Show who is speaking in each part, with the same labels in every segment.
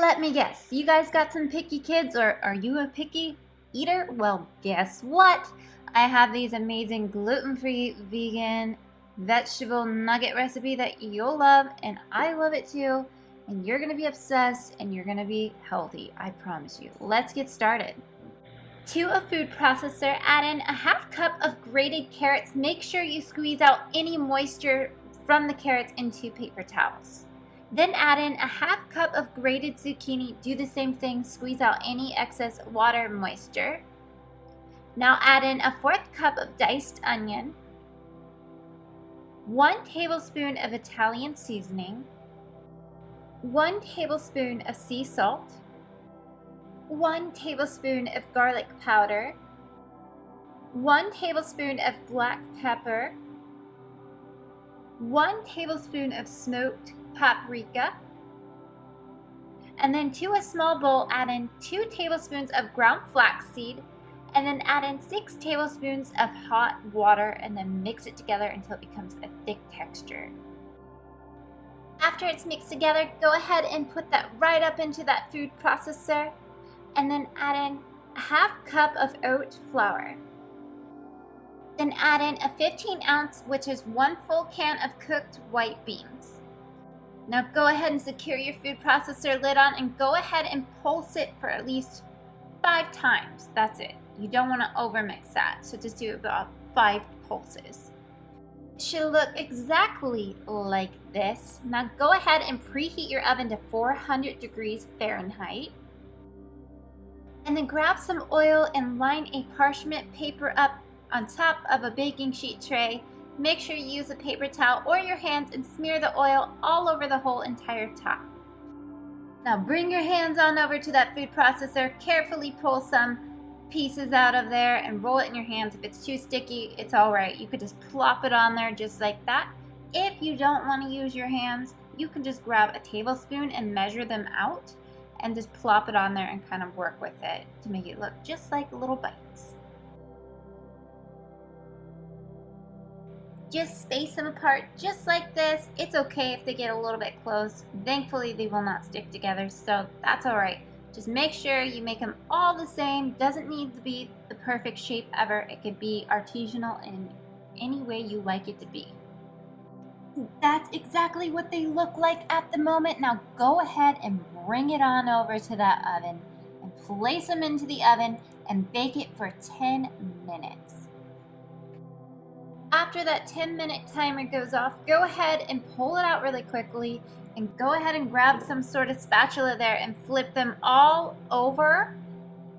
Speaker 1: Let me guess, you guys got some picky kids, or are you a picky eater? Well, guess what? I have these amazing gluten-free vegan vegetable nugget recipe that you'll love, and I love it too, and you're gonna be obsessed and you're gonna be healthy, I promise you. Let's get started. To a food processor, add in a ½ cup of grated carrots. Make sure you squeeze out any moisture from the carrots into paper towels. Then add in a ½ cup of grated zucchini. Do the same thing, squeeze out any excess water moisture. Now add in a ¼ cup of diced onion, 1 tablespoon of Italian seasoning, 1 tablespoon of sea salt, 1 tablespoon of garlic powder, 1 tablespoon of black pepper, 1 tablespoon of smoked paprika, and then to a small bowl add in 2 tablespoons of ground flaxseed, and then add in 6 tablespoons of hot water, and then mix it together until it becomes a thick texture. After it's mixed together, go ahead and put that right up into that food processor, and then add in a ½ cup of oat flour. Then add in a 15-ounce, which is 1 full can of cooked white beans. Now go ahead and secure your food processor lid on and go ahead and pulse it for at least 5 times. That's it. You don't want to overmix that, so just do about 5 pulses. It should look exactly like this. Now go ahead and preheat your oven to 400 degrees Fahrenheit. And then grab some oil and line a parchment paper up on top of a baking sheet tray. Make sure you use a paper towel or your hands and smear the oil all over the whole entire top. Now bring your hands on over to that food processor, carefully pull some pieces out of there and roll it in your hands. If it's too sticky, it's alright. You could just plop it on there just like that. If you don't want to use your hands, you can just grab a tablespoon and measure them out and just plop it on there and kind of work with it to make it look just like little bites. Just space them apart just like this. It's okay if they get a little bit close. Thankfully, they will not stick together, so that's alright. Just make sure you make them all the same. Doesn't need to be the perfect shape ever. It could be artisanal in any way you like it to be. That's exactly what they look like at the moment. Now go ahead and bring it on over to that oven and place them into the oven and bake it for 10 minutes. After that 10-minute timer goes off, go ahead and pull it out really quickly and go ahead and grab some sort of spatula there and flip them all over,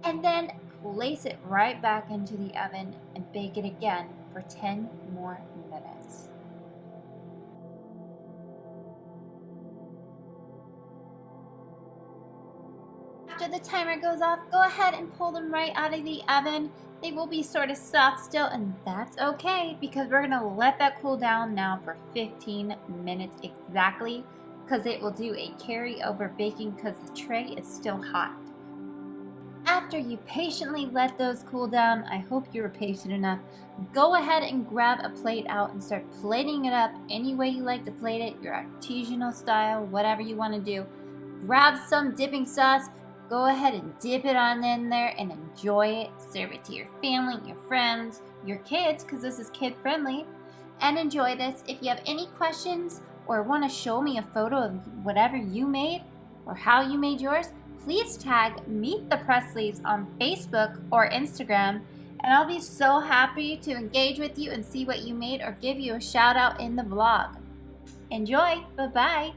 Speaker 1: and then place it right back into the oven and bake it again for 10 more minutes. After the timer goes off, go ahead and pull them right out of the oven. They will be sort of soft still, and that's okay because we're gonna let that cool down now for 15 minutes exactly, because it will do a carryover baking because the tray is still hot. After you patiently let those cool down, I hope you were patient enough, go ahead and grab a plate out and start plating it up any way you like to plate it, your artisanal style, whatever you want to do. Grab some dipping sauce. Go ahead and dip it on in there and enjoy it. Serve it to your family, your friends, your kids, because this is kid friendly, and enjoy this. If you have any questions or want to show me a photo of whatever you made or how you made yours, please tag Meet the Presleys on Facebook or Instagram, and I'll be so happy to engage with you and see what you made or give you a shout out in the vlog. Enjoy! Bye-bye!